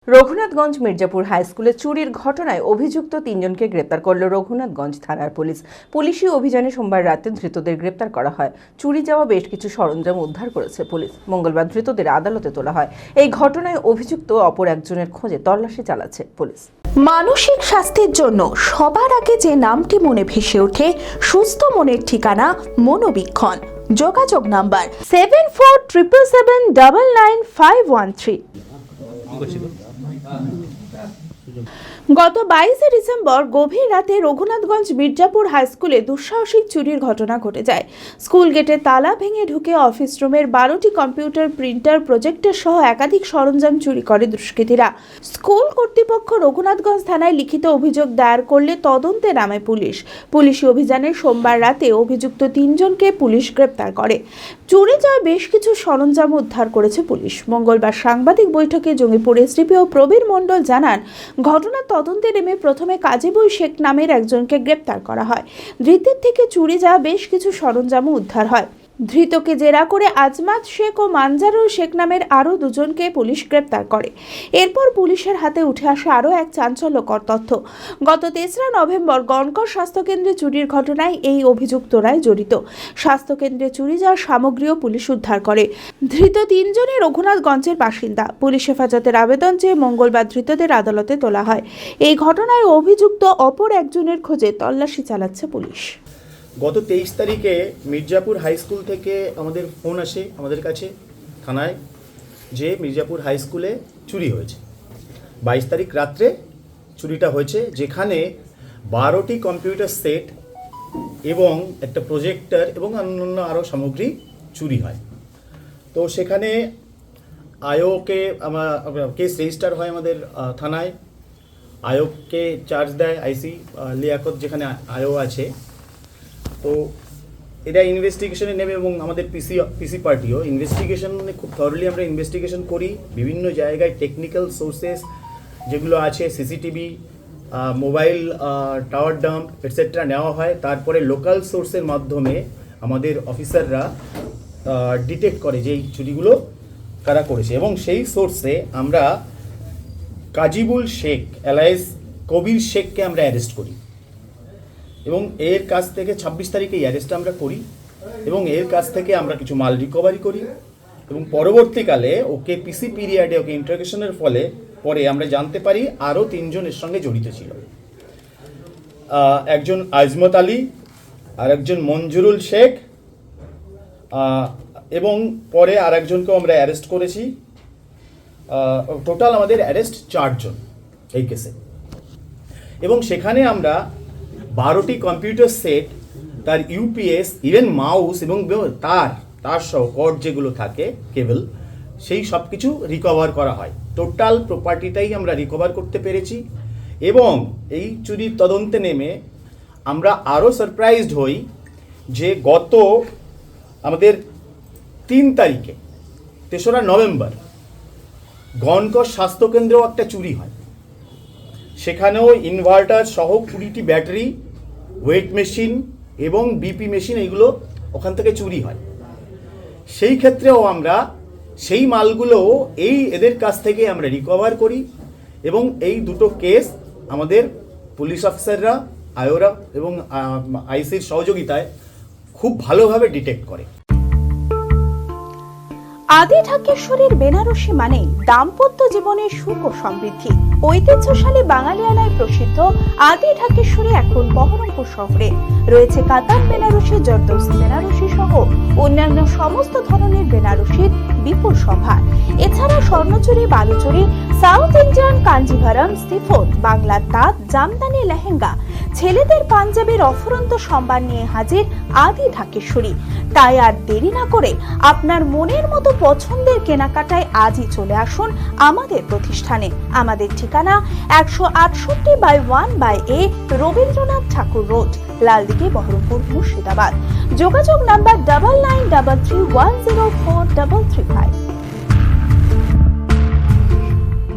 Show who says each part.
Speaker 1: Raghunathganj Mirzapur high স্কুলে চুরির ঘটনায় অভিযুক্ত তিনজনকে গ্রেপ্তার করল রঘুনাথগঞ্জ থানার পুলিশ। পুলিশি অভিযানে সোমবার রাতে ধৃতদের গ্রেপ্তার করা হয়। চুরি যাওয়া বেশ কিছু সরঞ্জাম উদ্ধার করেছে পুলিশ। মঙ্গলবার ধৃতদের আদালতে তোলা হয়। এই ঘটনায় অভিযুক্ত অপর একজনের খোঁজে তল্লাশি চালাচ্ছে পুলিশ।
Speaker 2: মানসিক স্বাস্থ্যের জন্য সবার আগে যে নামটি মনে ভেসে ওঠে, সুস্থ মনের ঠিকানা মনোবীক্ষণ। যোগাযোগ নাম্বার 7477799513। গত 22 ডিসেম্বর গভীর রাতে রঘুনাথগঞ্জ মির্জাপুর হাই স্কুলে দুঃসাহসিক চুরির ঘটনা ঘটে যায়। স্কুল গেটে তালা ভেঙে ঢুকে অফিস রুমের 12টি কম্পিউটার, প্রিন্টার, প্রজেক্টর সহ একাধিক সরঞ্জাম চুরি করে দুষ্কৃতীরা। স্কুল কর্তৃপক্ষ রঘুনাথগঞ্জ থানায় লিখিত অভিযোগ দায়ের করলে তদন্তে নামে পুলিশ। পুলিশি অভিযানে সোমবার রাতে অভিযুক্ত তিনজনকে পুলিশ গ্রেপ্তার করে। চুরি যাওয়া বেশ কিছু সরঞ্জাম উদ্ধার করেছে পুলিশ। মঙ্গলবার সাংবাদিক বৈঠকে জঙ্গিপুর এসডিপিও প্রবীর মণ্ডল জানান, ঘটনার তদন্তে নেমে প্রথমে কাজীবুল শেখ নামের একজনকে গ্রেপ্তার করা হয়। ধৃতের থেকে চুরি যাওয়া বেশ কিছু সরঞ্জামও উদ্ধার হয়। ধৃতকে জেরা করে আজমাত শেখ ও মানজারুল শেখ নামের আরও দুজনকে পুলিশ গ্রেপ্তার করে। এরপর পুলিশের হাতে উঠে আসে আরও এক চাঞ্চল্যকর তথ্য। গত 3রা নভেম্বর গণকর স্বাস্থ্যকেন্দ্রে চুরির ঘটনায় এই অভিযুক্তরাই জড়িত। স্বাস্থ্যকেন্দ্রে চুরি যাওয়া সামগ্রীও পুলিশ উদ্ধার করে। ধৃত তিনজনই রঘুনাথগঞ্জের বাসিন্দা। পুলিশ হেফাজতের আবেদন চেয়ে মঙ্গলবার ধৃতদের আদালতে তোলা হয়। এই ঘটনায় অভিযুক্ত অপর একজনের খোঁজে তল্লাশি চালাচ্ছে পুলিশ।
Speaker 3: গত 23 তারিখে মির্জাপুর হাই স্কুল থেকে আমাদের ফোন আসে আমাদের কাছে থানায় যে মির্জাপুর হাই স্কুলে চুরি হয়েছে। 22 তারিখ রাত্রে চুরিটা হয়েছে, যেখানে 12টি কম্পিউটার সেট এবং একটা প্রজেক্টর এবং অন্যান্য আরও সামগ্রী চুরি হয়। তো সেখানে আয়োকে কেস রেজিস্টার হয় আমাদের থানায়। আয়োগকে চার্জ দেয় আইসি লিয়াকত, যেখানে আয়ো আছে। তো এটা ইনভেস্টিগেশনে নেবে এবং আমাদের পিসি পার্টিও ইনভেস্টিগেশনে খুব থরলি আমরা ইনভেস্টিগেশন করি। বিভিন্ন জায়গায় টেকনিক্যাল সোর্সেস যেগুলো আছে, CCTV, mobile tower dump etcetera নেওয়া হয়। তারপরে লোকাল সোর্সের মাধ্যমে আমাদের অফিসাররা ডিটেক্ট করে যে এই চুরিগুলো কারা করেছে, এবং সেই সোর্সে আমরা কাজীবুল শেখ এলাইস কবির শেখকে আমরা অ্যারেস্ট করি এবং এর কাছ থেকে 26 তারিখে এই অ্যারেস্টটা আমরা করি এবং এর কাছ থেকে আমরা কিছু মাল রিকভারি করি এবং পরবর্তীকালে ওকে পিসি পিরিয়ডে ওকে ইন্টারোগেশনের পরে আমরা জানতে পারি আরও 3 জন এর সঙ্গে জড়িত ছিল। একজন আজমত আলী, আর একজন মঞ্জুরুল শেখ, এবং পরে আর একজনকেও আমরা অ্যারেস্ট করেছি। টোটাল আমাদের অ্যারেস্ট 4 জন এই কেসে। এবং সেখানে আমরা 12টি কম্পিউটার সেট, তার ইউপিএস, ইভেন মাউস এবং তার সহ কর্ড যেগুলো থাকে, কেবল, সেই সব কিছু রিকভার করা হয়। টোটাল প্রপার্টিটাই আমরা রিকভার করতে পেরেছি। এবং এই চুরির তদন্তে নেমে আমরা আরও সারপ্রাইজড হই যে গত আমাদের 3 তারিখে 3রা নভেম্বর গণকর স্বাস্থ্যকেন্দ্রেও একটা চুরি হয়। সেখানেও ইনভার্টার সহ 20টি ব্যাটারি, ওয়েট মেশিন এবং বিপি মেশিন, এইগুলো ওখান থেকে চুরি হয়। সেই ক্ষেত্রেও আমরা সেই মালগুলোও এদের কাছ থেকে আমরা রিকভার করি এবং এই দুটো কেস আমাদের পুলিশ অফিসাররা, আয়োরা এবং আইসির সহযোগিতায় খুব ভালোভাবে ডিটেক্ট করে।
Speaker 2: আদি ঢাকেশ্বরীর বেনারসি মানেই দাম্পত্য জীবনের সুখ ও সমৃদ্ধি। ঐতিহ্যশালী বাঙালিয়ানায় প্রসিদ্ধ আদি ঢাকেশ্বরী এখন বহরমপুর শহরে রয়েছে। কাতান বেনারসি, জর্দৌসি বেনারসি সহ অন্যান্য সমস্ত ধরনের বেনারসির বিপুল সম্ভার। এছাড়া Swarnachuri, Baluchari, south Indian Kanjivaram, chiffon, বাংলার তাঁত, জামদানি, লেহেঙ্গা, ছেলেদের পাঞ্জাবের অফুরন্ত সম্ভার নিয়ে হাজির আদি ঢাকেশ্বরী। তাই আর দেরি না করে আপনার মনের মতো পছন্দের কেনাকাটায় আজই চলে আসুন আমাদের প্রতিষ্ঠানে। আমাদের ঠিকানা 168/1/A রবীন্দ্রনাথ ঠাকুর রোড, লালদিঘি, বহরমপুর, মুর্শিদাবাদ। যোগাযোগ নাম্বার 9933104335।